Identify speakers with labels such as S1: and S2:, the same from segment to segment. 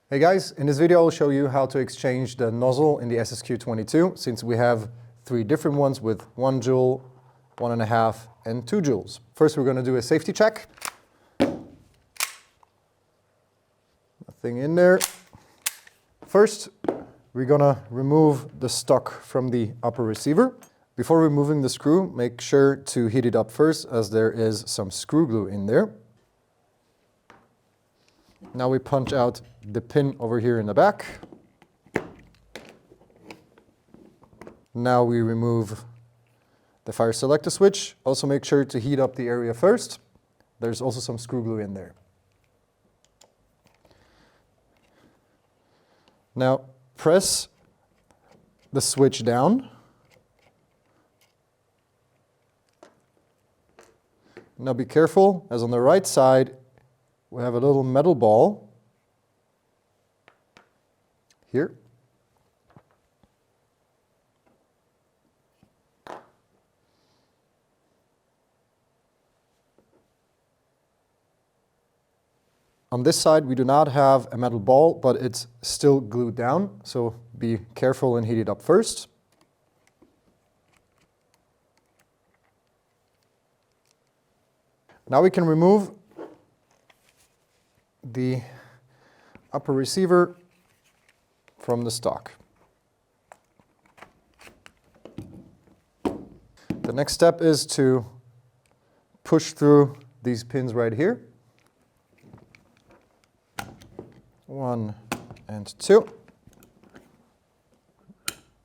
S1: Hey guys, in this video I'll show you how to exchange the nozzle in the SSQ22 since we have 3 different ones with 1 joule, 1.5 and 2 joules. First we're going to do a safety check. Nothing in there. First we're going to remove the stock from the upper receiver. Before removing the screw, make sure to heat it up first as there is some screw glue in there. Now we punch out the pin over here in the back. Now we remove the fire selector switch. Also make sure to heat up the area first. There's also some screw glue in there. Now press the switch down. Now be careful, as on the right side we have a little metal ball here. On this side we do not have a metal ball, but it's still glued down, so be careful and heat it up first. Now we can remove the upper receiver from the stock. The next step is to push through these pins right here. 1 and 2.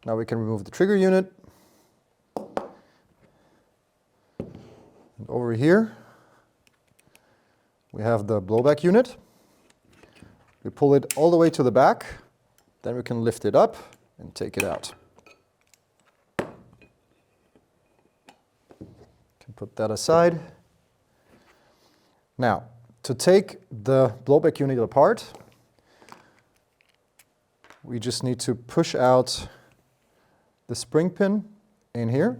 S1: Now we can remove the trigger unit. And over here we have the blowback unit. We pull it all the way to the back, then we can lift it up and take it out. Can put that aside. Now, to take the blowback unit apart, we just need to push out the spring pin in here.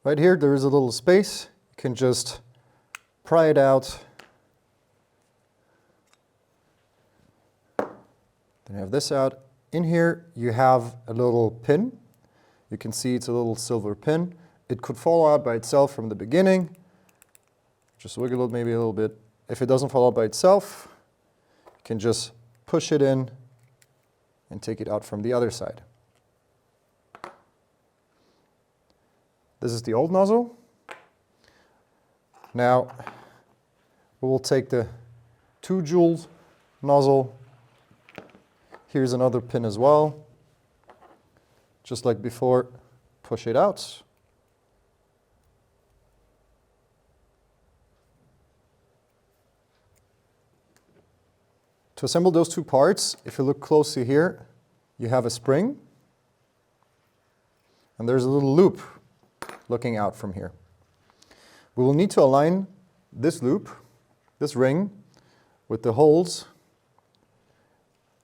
S1: Right here there is a little space. You can just pry it out. Then you have this out. In here you have a little pin. You can see it's a little silver pin. It could fall out by itself from the beginning. Just wiggle it maybe a little bit. If it doesn't fall out by itself, you can just push it in and take it out from the other side. This is the old nozzle. Now we will take the 2 joule nozzle. Here's another pin as well. Just like before, push it out. To assemble those 2 parts, if you look closely here, you have a spring and there's a little loop looking out from here. We will need to align this loop, this ring, with the holes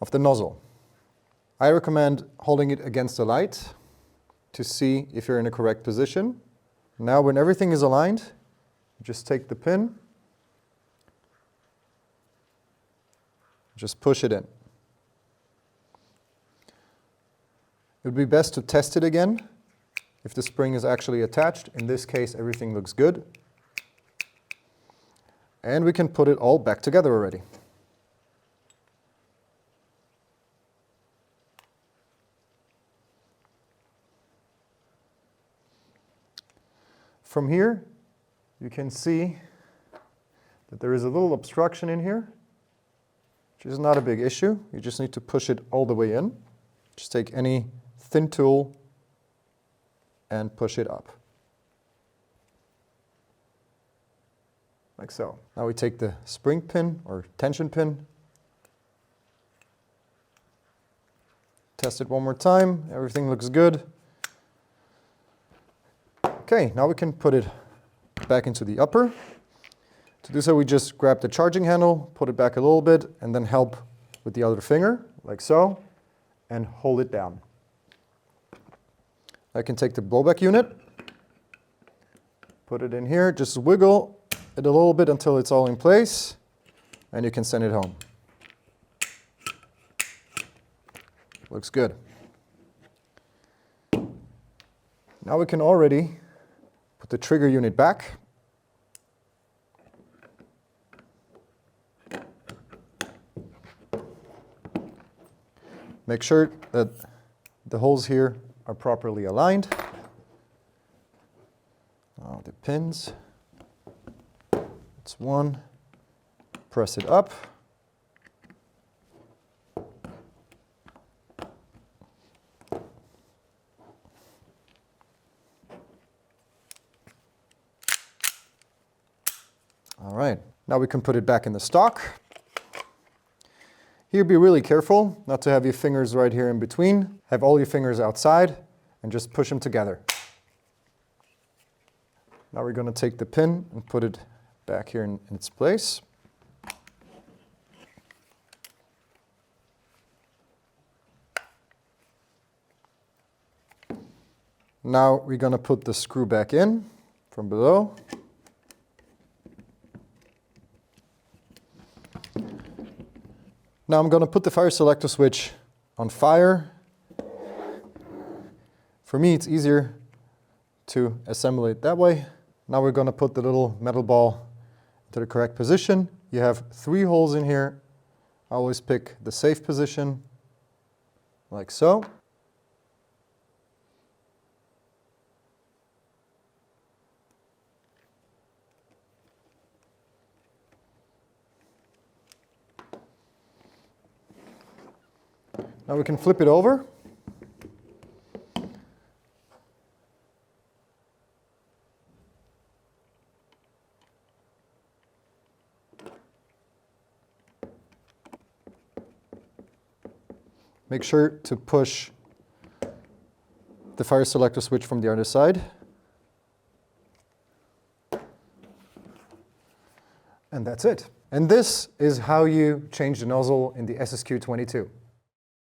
S1: of the nozzle. I recommend holding it against the light to see if you're in the correct position. Now when everything is aligned, just take the pin, just push it in. It would be best to test it again if the spring is actually attached. In this case, everything looks good. And we can put it all back together already. From here, you can see that there is a little obstruction in here, which is not a big issue. You just need to push it all the way in. Just take any thin tool and push it up. Like so. Now we take the spring pin or tension pin, test it one more time, everything looks good. Okay, now we can put it back into the upper. To do so we just grab the charging handle, put it back a little bit, and then help with the other finger, like so, and hold it down. I can take the blowback unit, put it in here, just wiggle it a little bit until it's all in place, and you can send it home. Looks good. Now we can already put the trigger unit back. Make sure that the holes here are properly aligned. Now the pins. It's one. Press it up. All right, now we can put it back in the stock. Here, be really careful not to have your fingers right here in between. Have all your fingers outside and just push them together. Now we're going to take the pin and put it back here in its place. Now we're going to put the screw back in from below. Now I'm going to put the fire selector switch on fire. For me, it's easier to assemble it that way. Now we're going to put the little metal ball into the correct position. You have 3 holes in here. I always pick the safe position, like so. Now we can flip it over. Make sure to push the fire selector switch from the other side. And that's it. And this is how you change the nozzle in the SSQ22.